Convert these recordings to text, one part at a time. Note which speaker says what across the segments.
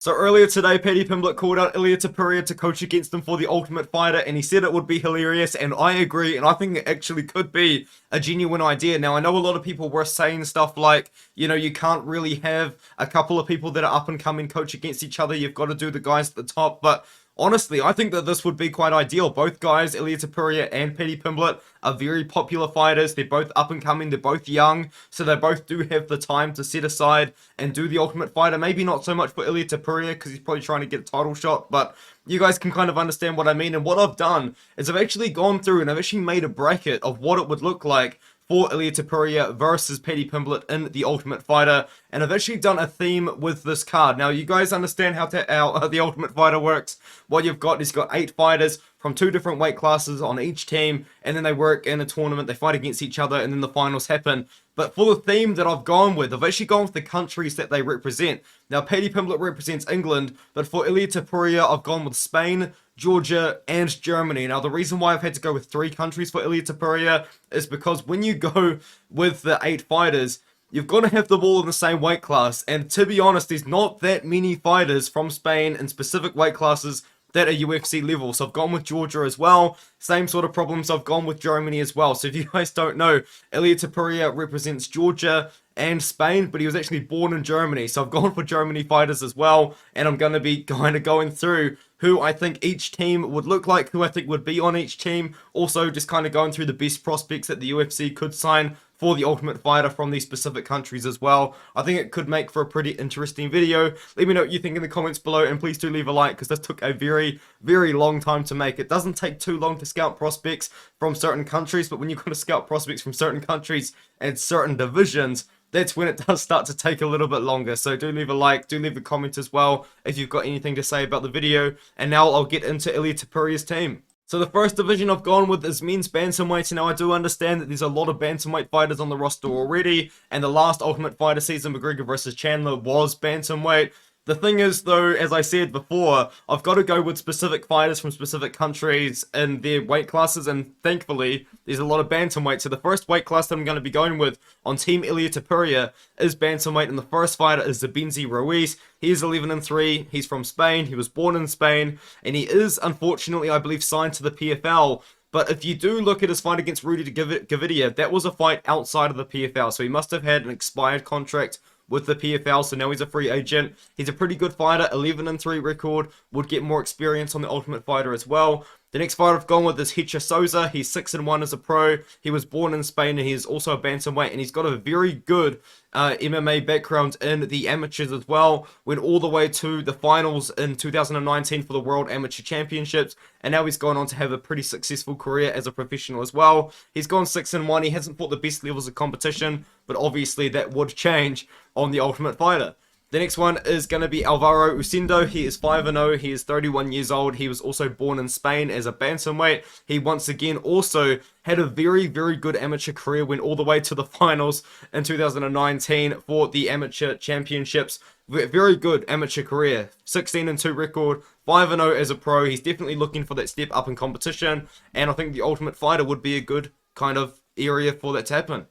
Speaker 1: So earlier today, Paddy Pimblett called out Ilia Topuria to coach against him for the Ultimate Fighter, and he said it would be hilarious, and I agree, and I think it actually could be a genuine idea. Now, I know a lot of people were saying stuff like, you can't really have a couple of people that are up and coming coach against each other, you've got to do the guys at the top, but honestly, I think that this would be quite ideal. Both guys, Ilia Topuria and Paddy Pimblett, are very popular fighters. They're both up and coming. They're both young, so they both do have the time to set aside and do the Ultimate Fighter. Maybe not so much for Ilia Topuria because he's probably trying to get a title shot, but you guys can kind of understand what I mean. And what I've done is I've actually gone through and I've actually made a bracket of what it would look like for Ilia Topuria versus Paddy Pimblett in the Ultimate Fighter, and I've actually done a theme with this card. Now, you guys understand how the Ultimate Fighter works. What you've got is you've got 8 fighters from 2 different weight classes on each team, and then they work in a tournament, they fight against each other, and then the finals happen. But for the theme that I've gone with, I've actually gone with the countries that they represent. Now, Paddy Pimblett represents England, but for Ilia Topuria, I've gone with Spain, Georgia, and Germany. Now, the reason why I've had to go with 3 countries for Ilia Topuria is because when you go with the 8 fighters, you've got to have them all in the same weight class. And to be honest, there's not that many fighters from Spain in specific weight classes that are UFC level. So I've gone with Georgia as well. Same sort of problems. I've gone with Germany as well. So if you guys don't know, Ilia Topuria represents Georgia and Spain, but he was actually born in Germany. So I've gone for Germany fighters as well. And I'm going to be kind of going through who I think each team would look like, who I think would be on each team. Also, just kind of going through the best prospects that the UFC could sign for the Ultimate Fighter from these specific countries as well. I think it could make for a pretty interesting video. Let me know what you think in the comments below, and please do leave a like, because this took a very, very long time to make. It doesn't take too long to scout prospects from certain countries, but when you've got to scout prospects from certain countries and certain divisions, that's when it does start to take a little bit longer. So do leave a like, do leave a comment as well if you've got anything to say about the video. And now I'll get into Ilia Topuria's team. So the first division I've gone with is men's bantamweight. Now, I do understand that there's a lot of bantamweight fighters on the roster already, and the last Ultimate Fighter season, McGregor versus Chandler, was bantamweight. The thing is, though, as I said before, I've got to go with specific fighters from specific countries in their weight classes, and thankfully, there's a lot of bantamweight. So the first weight class that I'm going to be going with on Team Ilia Topuria is bantamweight, and the first fighter is Zabenzi Ruiz. He is 11-3. He's from Spain. He was born in Spain, and he is, unfortunately, I believe, signed to the PFL. But if you do look at his fight against Rudy Gavidia, that was a fight outside of the PFL, so he must have had an expired contract with the PFL, so now he's a free agent. He's a pretty good fighter, 11-3 record, would get more experience on the Ultimate Fighter as well. The next fighter I've gone with is Hecha Souza. He's 6-1 as a pro. He was born in Spain, and he's also a bantamweight, and he's got a very good MMA background in the amateurs as well. Went all the way to the finals in 2019 for the World Amateur Championships, and now he's gone on to have a pretty successful career as a professional as well. He's gone 6-1. He hasn't fought the best levels of competition, but obviously that would change on the Ultimate Fighter. The next one is going to be Alvaro Ucendo. He is 5-0. He is 31 years old. He was also born in Spain as a bantamweight. He once again also had a very, very good amateur career. Went all the way to the finals in 2019 for the amateur championships. Very good amateur career. 16-2 record. 5-0 as a pro. He's definitely looking for that step up in competition. And I think the Ultimate Fighter would be a good kind of area for that to happen.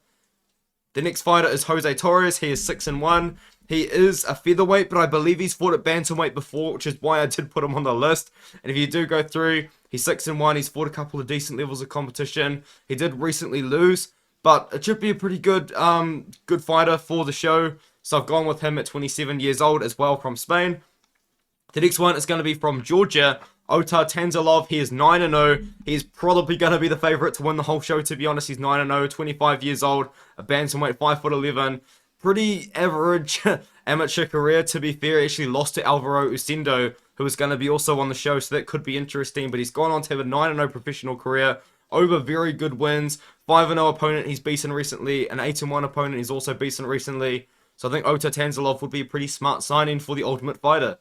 Speaker 1: The next fighter is Jose Torres. He is 6-1. He is a featherweight, but I believe he's fought at bantamweight before, which is why I did put him on the list. And if you do go through, he's 6-1. He's fought a couple of decent levels of competition. He did recently lose, but it should be a pretty good, good fighter for the show. So I've gone with him at 27 years old as well, from Spain. The next one is going to be from Georgia, Otar Tanzalov. He is 9-0. He's probably going to be the favorite to win the whole show, to be honest. He's 9-0, 25 years old, a bantamweight, 5'11". Pretty average amateur career, to be fair. Actually lost to Alvaro Ucendo, who is going to be also on the show, so that could be interesting. But he's gone on to have a 9-0 professional career, over very good wins. 5-0 opponent he's beaten recently, an 8-1 opponent he's also beaten recently. So I think Otar Tanzalov would be a pretty smart signing for the Ultimate Fighter.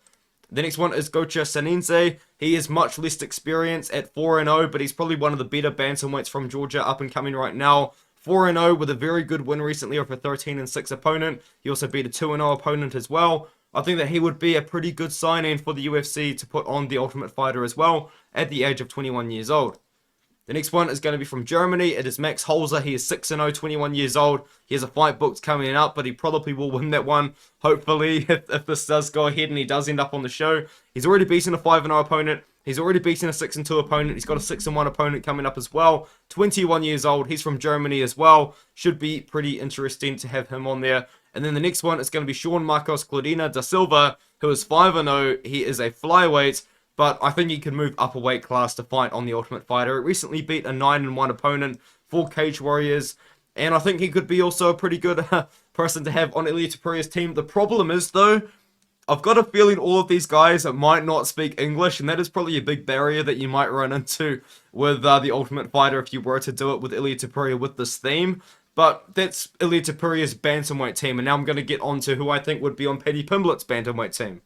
Speaker 1: The next one is Gocha Sanense. He is much less experienced at 4-0, but he's probably one of the better bantamweights from Georgia up and coming right now. 4-0 with a very good win recently over a 13-6 opponent. He also beat a 2-0 opponent as well. I think that he would be a pretty good sign-in for the UFC to put on the Ultimate Fighter as well at the age of 21 years old. The next one is going to be from Germany. It is Max Holzer. He is 6-0, 21 years old. He has a fight booked coming up, but he probably will win that one, hopefully, if this does go ahead and he does end up on the show. He's already beaten a 5-0 opponent. He's already beaten a 6-2 opponent. He's got a 6-1 opponent coming up as well. 21 years old. He's from Germany as well. Should be pretty interesting to have him on there. And then the next one is going to be Sean Marcos Claudina da Silva, who is 5-0. He is a flyweight, but I think he can move up a weight class to fight on the Ultimate Fighter. He recently beat a 9-1 opponent for Cage Warriors, and I think he could be also a pretty good person to have on Ilia Topuria's team. The problem is, though, I've got a feeling all of these guys might not speak English, and that is probably a big barrier that you might run into with the Ultimate Fighter if you were to do it with Ilia Topuria with this theme. But that's Ilia Topuria's bantamweight team, and now I'm going to get on to who I think would be on Paddy Pimblett's bantamweight team.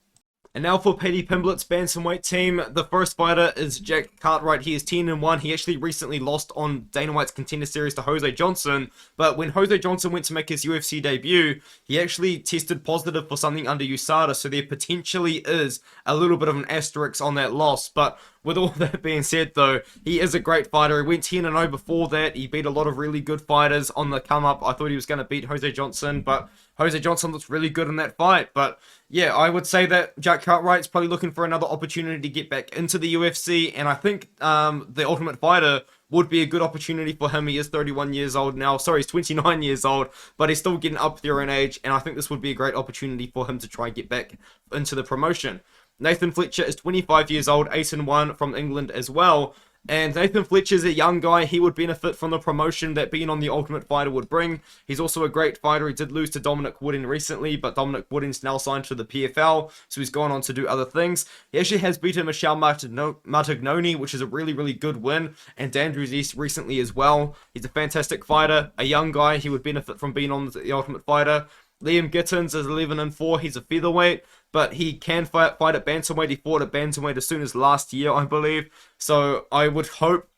Speaker 1: And now for Paddy Pimblett's bantamweight team, the first fighter is Jack Cartwright. He is 10-1. He actually recently lost on Dana White's Contender Series to Jose Johnson, but when Jose Johnson went to make his UFC debut, he actually tested positive for something under USADA, so there potentially is a little bit of an asterisk on that loss. But with all that being said, though, he is a great fighter. He went 10-0 before that. He beat a lot of really good fighters on the come-up. I thought he was going to beat Jose Johnson, but Jose Johnson looks really good in that fight. But yeah, I would say that Jack Cartwright's probably looking for another opportunity to get back into the UFC, and I think the Ultimate Fighter would be a good opportunity for him. He is 31 years old now. Sorry, he's 29 years old, but he's still getting up there in age, and I think this would be a great opportunity for him to try and get back into the promotion. Nathan Fletcher is 25 years old, 8-1 from England as well. And Nathan Fletcher's a young guy. He would benefit from the promotion that being on the Ultimate Fighter would bring. He's also a great fighter. He did lose to Dominic Wooden recently, but Dominic Wooden's now signed to the PFL, so he's gone on to do other things. He actually has beaten Michelle Martignoni, which is a really, really good win, and Dandrews East recently as well. He's a fantastic fighter, a young guy. He would benefit from being on the Ultimate Fighter. Liam Gittins is 11-4. He's a featherweight, but he can fight at bantamweight. He fought at bantamweight as soon as last year, I believe. So I would hope,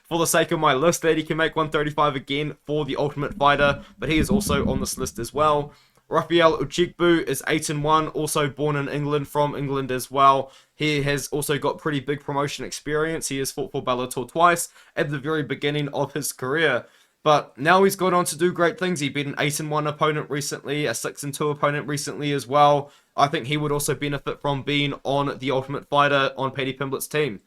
Speaker 1: for the sake of my list, that he can make 135 again for the Ultimate Fighter, but he is also on this list as well. Rafael Uchigbu is 8-1, also born in England, from England as well. He has also got pretty big promotion experience. He has fought for Bellator twice at the very beginning of his career. But now he's gone on to do great things. He beat an 8-1 opponent recently, a 6-2 opponent recently as well. I think he would also benefit from being on the Ultimate Fighter on Paddy Pimblett's team.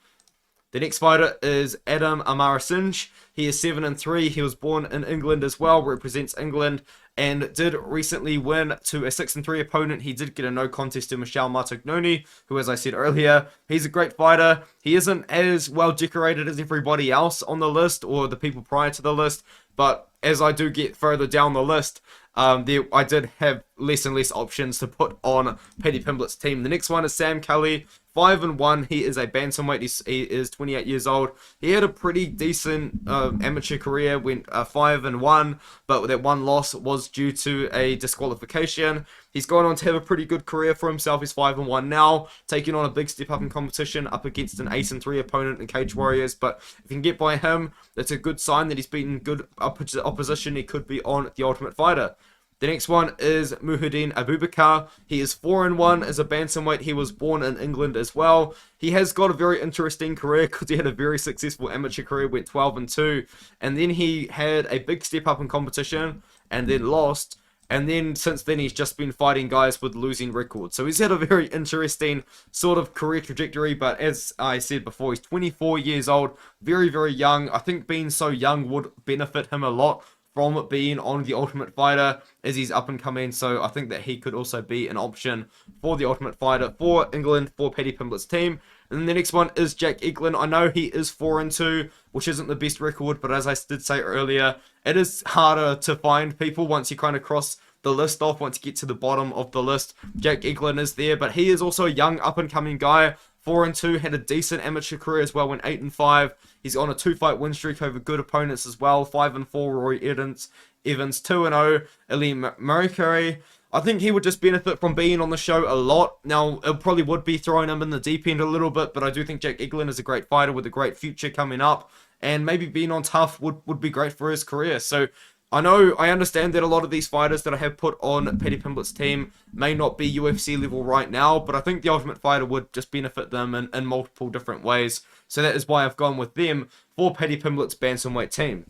Speaker 1: The next fighter is Adam Amarasinghe. He is 7-3. He was born in England as well, represents England, and did recently win to a 6-3 opponent. He did get a no contest to Michelle Martignoni, who, as I said earlier, he's a great fighter. He isn't as well decorated as everybody else on the list, or the people prior to the list, but as I do get further down the list, I did have less and less options to put on Paddy Pimblett's team. The next one is Sam Kelly, 5-1. He is a bantamweight. He is 28 years old. He had a pretty decent amateur career, went 5-1, but that one loss was due to a disqualification. He's gone on to have a pretty good career for himself. He's 5-1 now, taking on a big step up in competition up against an 8-3 opponent in Cage Warriors. But if you can get by him, that's a good sign that he's beaten good opposition. He could be on the Ultimate Fighter. The next one is Muhyiddin Abubakar. He is 4-1 as a bantamweight. He was born in England as well. He has got a very interesting career because he had a very successful amateur career, went 12-2, and then he had a big step up in competition and then lost. And then since then, he's just been fighting guys with losing records. So he's had a very interesting sort of career trajectory. But as I said before, he's 24 years old, very, very young. I think being so young would benefit him a lot from being on the Ultimate Fighter as he's up and coming. So I think that he could also be an option for the Ultimate Fighter for England, for Paddy Pimblett's team. And then the next one is Jack Eglin. I know he is 4-2, which isn't the best record, but as I did say earlier, it is harder to find people once you kind of cross the list off, once you get to the bottom of the list. Jack Eglin is there, but he is also a young up-and-coming guy. 4-2, had a decent amateur career as well, went 8-5. He's on a 2-fight win streak over good opponents as well. 5-4, Roy Evans, 2-0, Ilia Topuria. I think he would just benefit from being on the show a lot. Now, it probably would be throwing him in the deep end a little bit, but I do think Jack Eglin is a great fighter with a great future coming up, and maybe being on tough would be great for his career. So I understand that a lot of these fighters that I have put on Paddy Pimblett's team may not be UFC level right now, but I think the Ultimate Fighter would just benefit them in multiple different ways. So that is why I've gone with them for Paddy Pimblett's bantamweight team.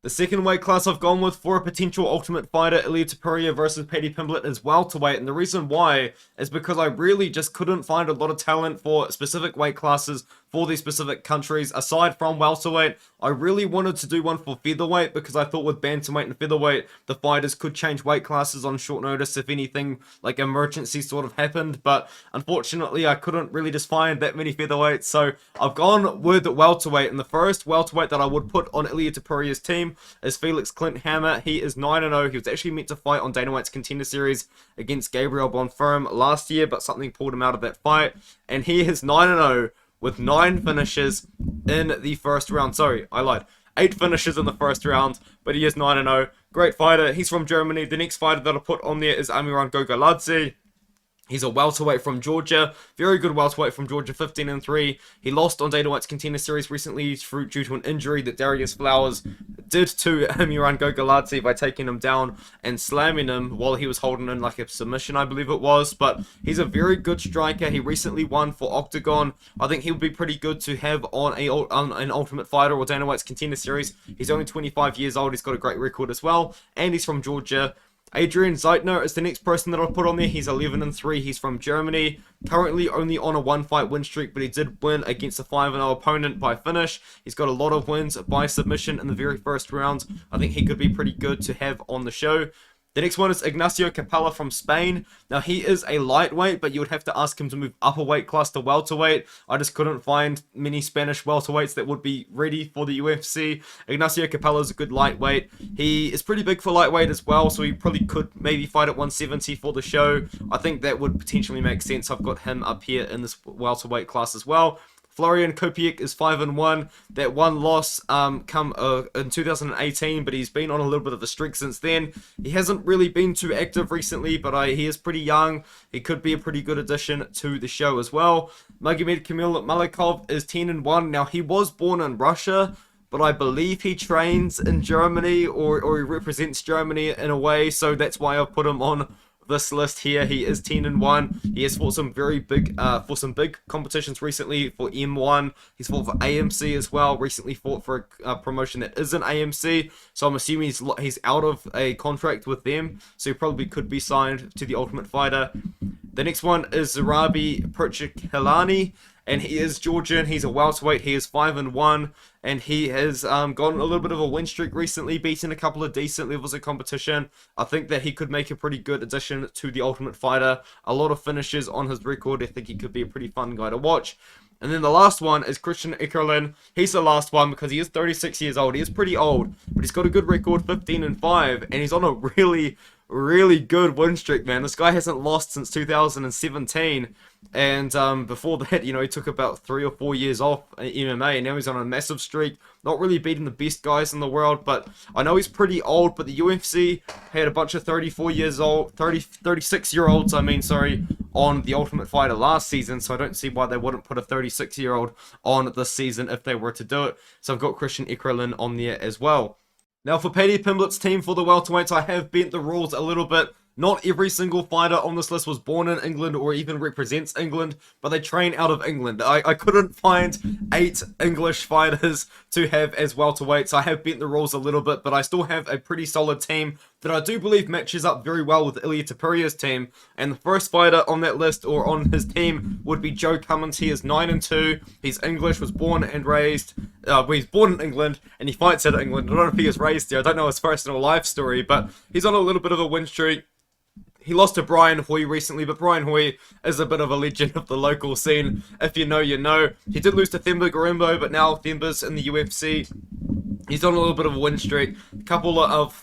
Speaker 1: The second weight class I've gone with for a potential Ultimate Fighter, Ilia Topuria versus Paddy Pimblett, is welterweight, and the reason why is because I really just couldn't find a lot of talent for specific weight classes for these specific countries aside from welterweight. I really wanted to do one for featherweight because I thought with bantamweight and featherweight the fighters could change weight classes on short notice if anything like emergency sort of happened, but unfortunately I couldn't really just find that many featherweights, so I've gone with welterweight. And the first welterweight that I would put on Ilia Topuria's team is Felix Clint Hammer. He is 9-0. He was actually meant to fight on Dana White's Contender Series against Gabriel Bonfirm last year, but something pulled him out of that fight, and he is 9-0 with 9 finishes in the first round. Sorry, I lied. 8 finishes in the first round, but he is 9-0. Great fighter. He's from Germany. The next fighter that I put on there is Amiran Gogaladze. He's a welterweight from Georgia. Very good welterweight from Georgia, 15-3. He lost on Dana White's Contender Series recently due to an injury that Darius Flowers did to Amiran Gogaladze by taking him down and slamming him while he was holding in like a submission, I believe it was. But he's a very good striker. He recently won for Octagon. I think he would be pretty good to have on an Ultimate Fighter or Dana White's Contender Series. He's only 25 years old. He's got a great record as well. And he's from Georgia. Adrian Zeitner is the next person that I'll put on there. He's 11-3. He's from Germany. Currently only on a 1-fight win streak, but he did win against a 5-0 opponent by finish. He's got a lot of wins by submission in the very first round. I think he could be pretty good to have on the show. The next one is Ignacio Capella from Spain. Now, he is a lightweight, but you would have to ask him to move up a weight class to welterweight. I just couldn't find many Spanish welterweights that would be ready for the UFC. Ignacio Capella is a good lightweight. He is pretty big for lightweight as well, so he probably could maybe fight at 170 for the show. I think that would potentially make sense. I've got him up here in this welterweight class as well. Florian Kopiec is 5-1. That one loss come in 2018, but he's been on a little bit of a streak since then. He hasn't really been too active recently, but he is pretty young. He could be a pretty good addition to the show as well. Magomed Kamil Malikov is 10-1. Now, he was born in Russia, but I believe he trains in Germany, or he represents Germany in a way, so that's why I've put him on this list here. He is 10-1. He has fought some very big big competitions recently for M1. He's fought for AMC as well. Recently fought for a promotion that isn't AMC. So I'm assuming he's out of a contract with them. So he probably could be signed to the Ultimate Fighter. The next one is Zarabi Perchikhelani, and he is Georgian. He's a welterweight. He is 5-1, and he has gone a little bit of a win streak recently, beaten a couple of decent levels of competition. I think that he could make a pretty good addition to the Ultimate Fighter. A lot of finishes on his record. I think he could be a pretty fun guy to watch. And then the last one is Christian Ekerlin. He's the last one because he is 36 years old. He is pretty old, but he's got a good record, 15-5, and he's on a really good win streak, man. This guy hasn't lost since 2017, and before that, he took about 3 or 4 years off MMA, and now he's on a massive streak, not really beating the best guys in the world. But I know he's pretty old, but the UFC had a bunch of 36-year-olds, on the Ultimate Fighter last season, so I don't see why they wouldn't put a 36-year-old on this season if they were to do it. So I've got Christian Ekerlin on there as well. Now, for Paddy Pimblett's team for the welterweights, I have bent the rules a little bit. Not every single fighter on this list was born in England or even represents England, but they train out of England. I couldn't find 8 English fighters to have as welterweights. I have bent the rules a little bit, but I still have a pretty solid team that I do believe matches up very well with Ilia Topuria's team. And the first fighter on that list, or on his team, would be Joe Cummins. He is 9-2. He's English, was born and raised. He's born in England, and he fights out of England. I don't know if he was raised there. I don't know his personal life story, but he's on a little bit of a win streak. He lost to Brian Hoy recently, but Brian Hoy is a bit of a legend of the local scene. If you know, you know. He did lose to Themba Gorimbo, but now Themba's in the UFC. He's on a little bit of a win streak. A couple of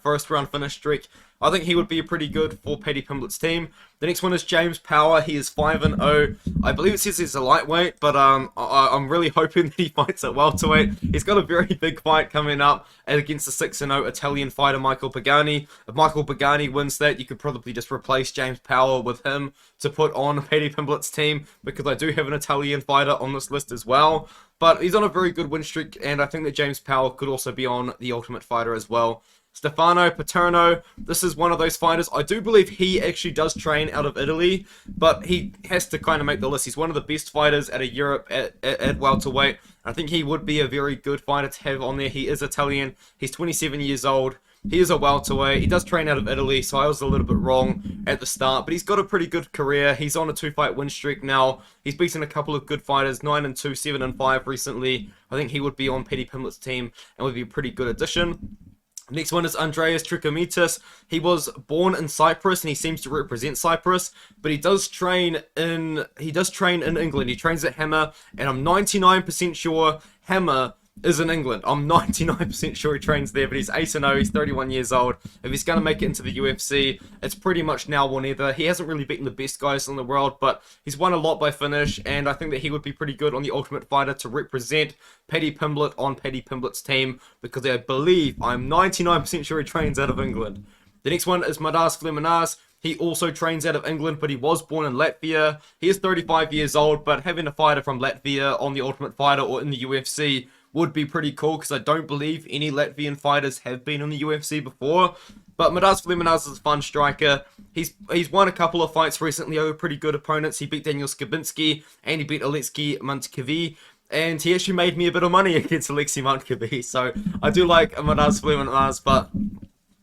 Speaker 1: first round finish streak. I think he would be pretty good for Paddy Pimblett's team. The next one is James Power. He is 5-0. I believe it says he's a lightweight, but I'm really hoping that he fights at welterweight. He's got a very big fight coming up against the 6-0 Italian fighter Michael Pagani. If Michael Pagani wins that, you could probably just replace James Power with him to put on Paddy Pimblett's team, because I do have an Italian fighter on this list as well. But he's on a very good win streak, and I think that James Power could also be on the Ultimate Fighter as well. Stefano Paterno. This is one of those fighters. I do believe he actually does train out of Italy, but he has to kind of make the list. He's one of the best fighters out of Europe at welterweight. I think he would be a very good fighter to have on there. He is Italian. He's 27 years old. He is a welterweight. He does train out of Italy, so I was a little bit wrong at the start. But he's got a pretty good career. He's on a 2-fight win streak now. He's beaten a couple of good fighters, 9-2, 7-5 recently. I think he would be on Paddy Pimblett's team and would be a pretty good addition. Next one is Andreas Trikomitis. He was born in Cyprus and he seems to represent Cyprus, but he does train in England. He trains at Hammer, and I'm 99% sure Hammer is in England. I'm 99% sure he trains there, but he's 8-0, he's 31 years old. If he's going to make it into the UFC, it's pretty much now or never. He hasn't really beaten the best guys in the world, but he's won a lot by finish, and I think that he would be pretty good on the Ultimate Fighter to represent Paddy Pimblett on Paddy Pimblett's team, because I'm 99% sure he trains out of England. The next one is Madas Fleminaz. He also trains out of England, but he was born in Latvia. He is 35 years old, but having a fighter from Latvia on the Ultimate Fighter or in the UFC would be pretty cool, because I don't believe any Latvian fighters have been in the UFC before. But Madas Fleminaz is a fun striker. He's won a couple of fights recently over pretty good opponents. He beat Daniel Skabinski and he beat Alexei Montkevi. And he actually made me a bit of money against Alexei Montkevi. So I do like Madas Fleminaz, but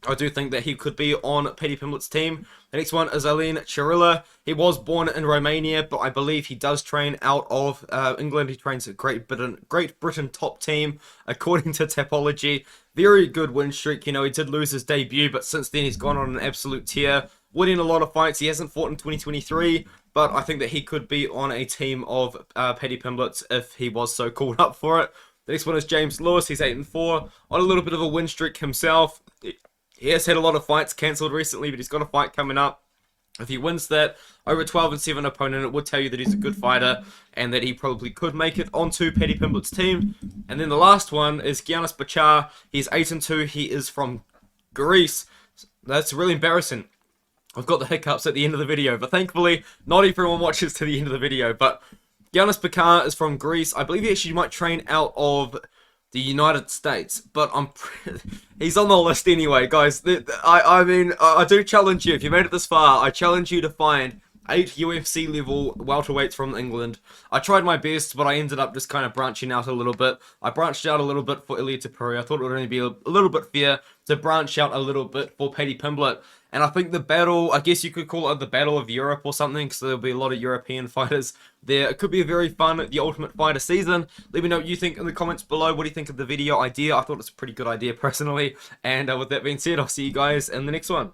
Speaker 1: I do think that he could be on Paddy Pimblett's team. The next one is Alen Chirilla. He was born in Romania, but I believe he does train out of England. He trains at Great Britain top team, according to Tapology. Very good win streak. You know, he did lose his debut, but since then he's gone on an absolute tear, winning a lot of fights. He hasn't fought in 2023, but I think that he could be on a team of Paddy Pimblett's if he was so called up for it. The next one is James Lewis. He's 8-4, on a little bit of a win streak himself. He has had a lot of fights cancelled recently, but he's got a fight coming up. If he wins that over 12-7 opponent, it would tell you that he's a good fighter and that he probably could make it onto Paddy Pimblett's team. And then the last one is Giannis Bachar. He's 8-2. He is from Greece. That's really embarrassing. I've got the hiccups at the end of the video, but thankfully not everyone watches to the end of the video. But Giannis Bachar is from Greece. I believe he actually might train out of the United States, but he's on the list anyway, guys. I mean, I do challenge you, if you made it this far, I challenge you to find 8 UFC level welterweights from England. I tried my best, but I ended up just kind of branching out a little bit. I branched out a little bit for Ilia Topuria. I thought it would only be a little bit fair to branch out a little bit for Paddy Pimblett. And I think the battle, I guess you could call it the Battle of Europe or something, because there'll be a lot of European fighters there. It could be a very fun The Ultimate Fighter season. Let me know what you think in the comments below. What do you think of the video idea? I thought it's a pretty good idea personally. And with that being said, I'll see you guys in the next one.